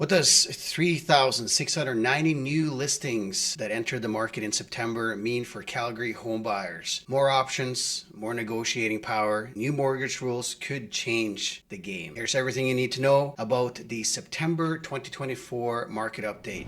What does 3,690 new listings that entered the market in September mean for Calgary home buyers? More options, more negotiating power, new mortgage rules could change the game. Here's everything you need to know about the September 2024 market update.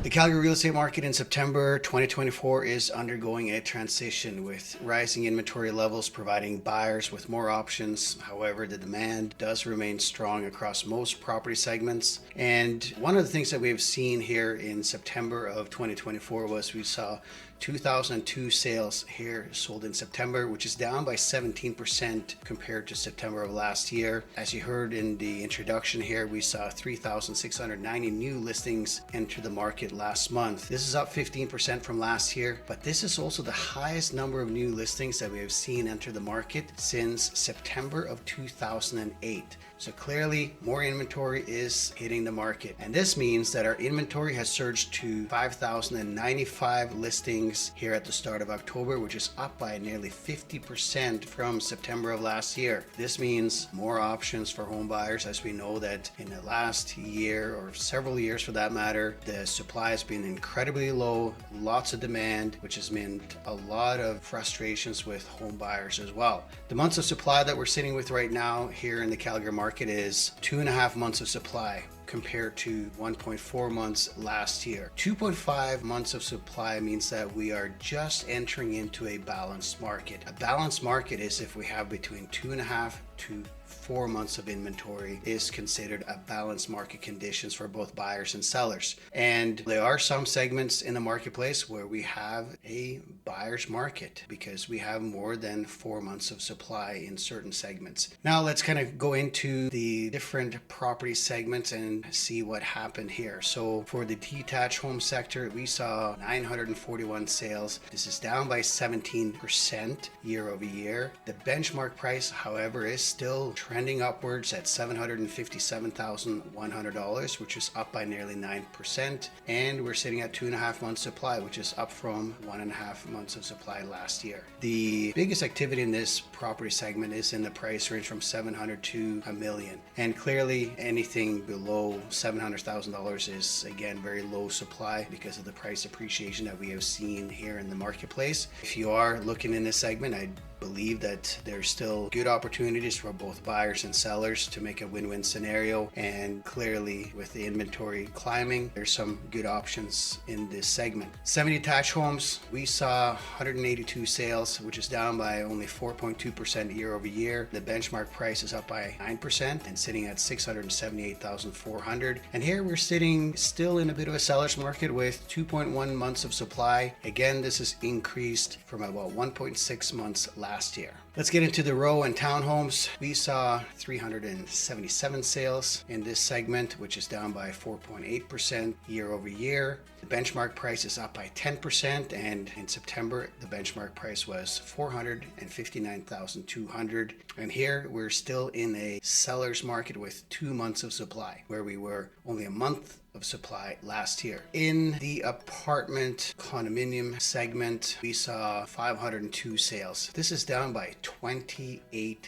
The Calgary real estate market in September 2024 is undergoing a transition, with rising inventory levels providing buyers with more options. However, the demand does remain strong across most property segments. And one of the things that we've seen here in September of 2024 was we saw 2002 sales here sold in September, which is down by 17% compared to September of last year. As you heard in the introduction here, we saw 3,690 new listings enter the market last month. This is up 15% from last year, but this is also the highest number of new listings that we have seen enter the market since September of 2008. So clearly more inventory is hitting the market. And this means that our inventory has surged to 5,095 listings here at the start of October, which is up by nearly 50% from September of last year. This means more options for home buyers, as we know that in the last year, or several years for that matter, the supply has been incredibly low, lots of demand, which has meant a lot of frustrations with home buyers as well. The months of supply that we're sitting with right now here in the Calgary market is 2.5 months of supply compared to 1.4 months last year. 2.5 months of supply means that we are just entering into a balanced market. A balanced market is if we have between 2.5 to 4 months of inventory is considered a balanced market conditions for both buyers and sellers. And there are some segments in the marketplace where we have a buyer's market because we have more than 4 months of supply in certain segments. Now let's kind of go into the different property segments and see what happened here. So for the detached home sector, we saw 941 sales. This is down by 17% year over year. The benchmark price, however, is still trending upwards at $757,100, which is up by nearly 9%. And we're sitting at 2.5 months supply, which is up from 1.5 months of supply last year. The biggest activity in this property segment is in the price range from $700,000 to $1 million. And clearly anything below $700,000 is again very low supply because of the price appreciation that we have seen here in the marketplace. If you are looking in this segment, I believe that there's still good opportunities for both buyers and sellers to make a win-win scenario, and clearly with the inventory climbing, there's some good options in this segment. Semi-detached homes, we saw 182 sales, which is down by only 4.2% year over year. The benchmark price is up by 9% and sitting at $678,400. And here we're sitting still in a bit of a seller's market with 2.1 months of supply. Again, this is increased from about 1.6 months last year. Let's get into the row and townhomes. We saw 377 sales in this segment, which is down by 4.8% year over year. The benchmark price is up by 10%, and in September, the benchmark price was $459,200. And here we're still in a seller's market with 2 months of supply, where we were only a month of supply last year. In the apartment condominium segment, we saw 502 sales. This is down by 28%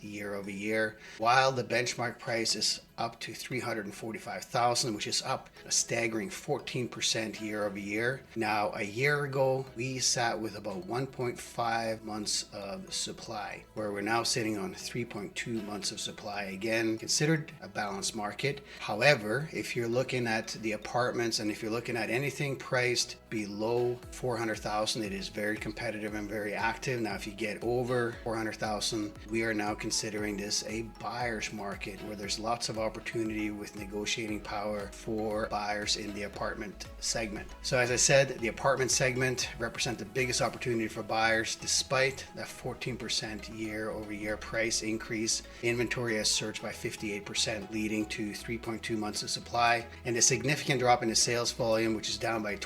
year over year, while the benchmark price is up to $345,000, which is up a staggering 14% year over year. Now, a year ago, we sat with about 1.5 months of supply, where we're now sitting on 3.2 months of supply. Again, considered a balanced market. However, if you're looking at the apartments and if you're looking at anything priced below $400,000, it is very competitive and very active. Now, if you get over $400,000, we are now considering this a buyer's market where there's lots of opportunity with negotiating power for buyers in the apartment segment. So as I said, the apartment segment represent the biggest opportunity for buyers. Despite that 14% year over year price increase, inventory has surged by 58%, leading to 3.2 months of supply, and a significant drop in the sales volume, which is down by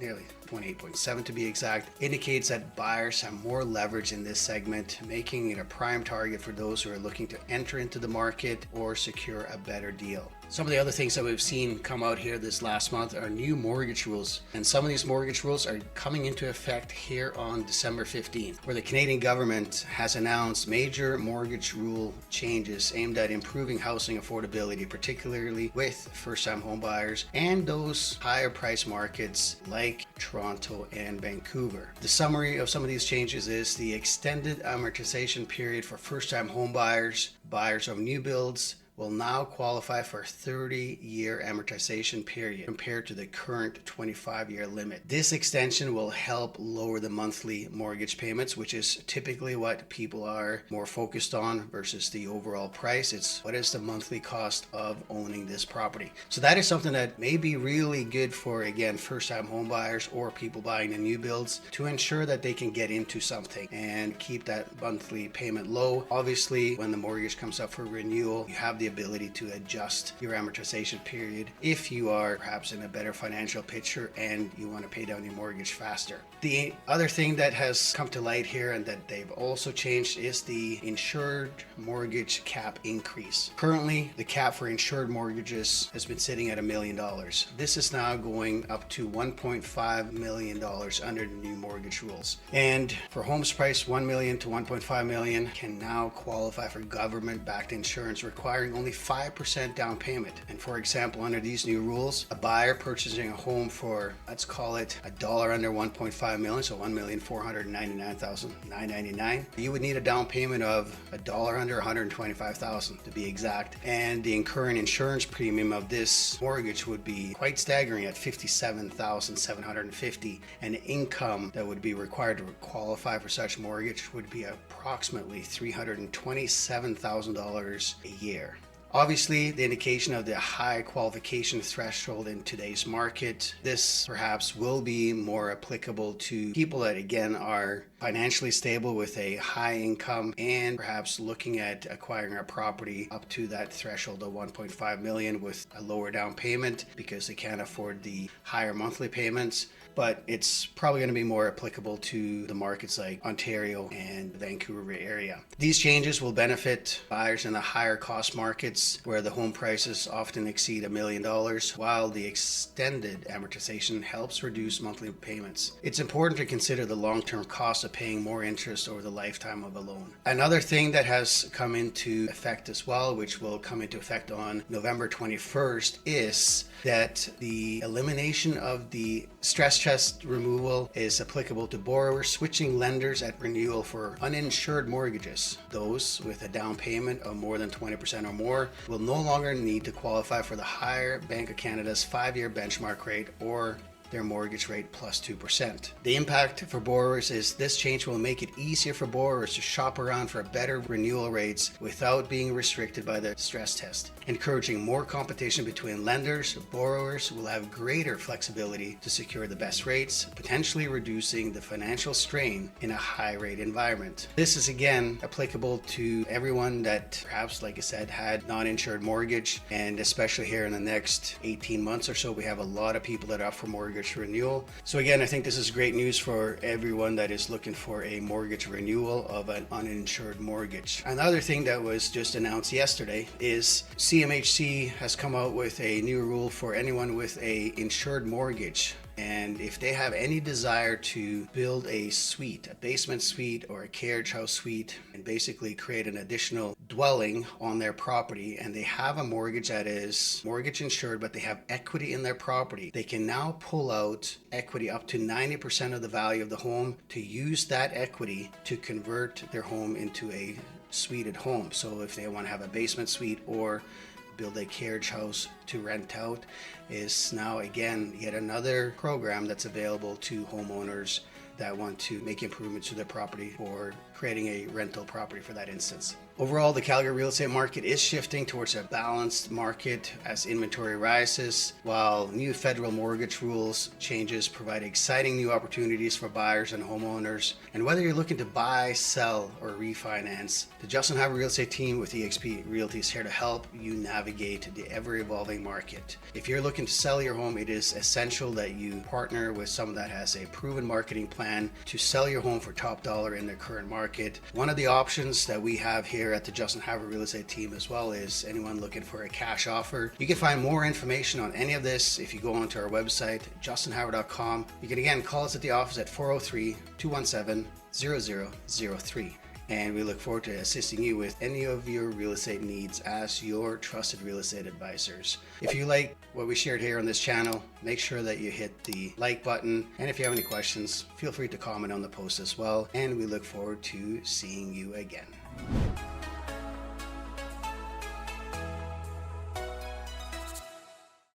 nearly 28.7 to be exact, indicates that buyers have more leverage in this segment, making it a prime target for those who are looking to enter into the market or secure a better deal. Some of the other things that we've seen come out here this last month are new mortgage rules. And some of these mortgage rules are coming into effect here on December 15th, where the Canadian government has announced major mortgage rule changes aimed at improving housing affordability, particularly with first-time home buyers and those higher price markets like Toronto and Vancouver. The summary of some of these changes is the extended amortization period for first-time home buyers, buyers of new builds, will now qualify for a 30-year amortization period compared to the current 25-year limit. This extension will help lower the monthly mortgage payments, which is typically what people are more focused on versus the overall price. It's what is the monthly cost of owning this property. So that is something that may be really good for, again, first-time home buyers or people buying the new builds to ensure that they can get into something and keep that monthly payment low. Obviously, when the mortgage comes up for renewal, you have the ability to adjust your amortization period if you are perhaps in a better financial picture and you want to pay down your mortgage faster. The other thing that has come to light here and that they've also changed is the insured mortgage cap increase. Currently, the cap for insured mortgages has been sitting at $1 million. This is now going up to $1.5 million under the new mortgage rules. And for homes priced $1 million to $1.5 million can now qualify for government-backed insurance requiring only 5% down payment. And for example, under these new rules, a buyer purchasing a home for, let's call it $1 under 1.5 million, so $1,499,999, you would need a down payment of $1 under 125,000 to be exact. And the incurring insurance premium of this mortgage would be quite staggering at $57,750, and income that would be required to qualify for such mortgage would be approximately $327,000 a year. Obviously, the indication of the high qualification threshold in today's market, this perhaps will be more applicable to people that again are financially stable with a high income and perhaps looking at acquiring a property up to that threshold of 1.5 million with a lower down payment because they can't afford the higher monthly payments. But it's probably going to be more applicable to the markets like Ontario and the Vancouver area. These changes will benefit buyers in the higher cost markets where the home prices often exceed $1 million, while the extended amortization helps reduce monthly payments. It's important to consider the long-term cost of paying more interest over the lifetime of a loan. Another thing that has come into effect as well, which will come into effect on November 21st, is that the elimination of the stress test removal is applicable to borrowers switching lenders at renewal for uninsured mortgages. Those with a down payment of more than 20% or more will no longer need to qualify for the higher Bank of Canada's 5-year benchmark rate or their mortgage rate plus 2%. The impact for borrowers is this change will make it easier for borrowers to shop around for better renewal rates without being restricted by the stress test. Encouraging more competition between lenders, borrowers will have greater flexibility to secure the best rates, potentially reducing the financial strain in a high rate environment. This is again applicable to everyone that perhaps, like I said, had non-insured mortgage, and especially here in the next 18 months or so, we have a lot of people that are up for mortgage renewal. So again, I think this is great news for everyone that is looking for a mortgage renewal of an uninsured mortgage. Another thing that was just announced yesterday is CMHC has come out with a new rule for anyone with a insured mortgage. And if they have any desire to build a suite, a basement suite or a carriage house suite, and basically create an additional dwelling on their property, and they have a mortgage that is mortgage insured, but they have equity in their property, they can now pull out equity up to 90% of the value of the home to use that equity to convert their home into a suited home. So if they want to have a basement suite or build a carriage house to rent out, is now again yet another program that's available to homeowners that want to make improvements to their property or creating a rental property for that instance. Overall, the Calgary real estate market is shifting towards a balanced market as inventory rises, while new federal mortgage rules changes provide exciting new opportunities for buyers and homeowners. And whether you're looking to buy, sell, or refinance, the Justin Havre Real Estate team with eXp Realty is here to help you navigate the ever-evolving market. If you're looking to sell your home, it is essential that you partner with someone that has a proven marketing plan to sell your home for top dollar in the current market. market. One of the options that we have here at the Justin Havre Real Estate team as well is anyone looking for a cash offer. You can find more information on any of this if you go onto our website, justinhavre.com. You can again call us at the office at 403-217-0003. And we look forward to assisting you with any of your real estate needs as your trusted real estate advisors. If you like what we shared here on this channel, make sure that you hit the like button. And if you have any questions, feel free to comment on the post as well. And we look forward to seeing you again.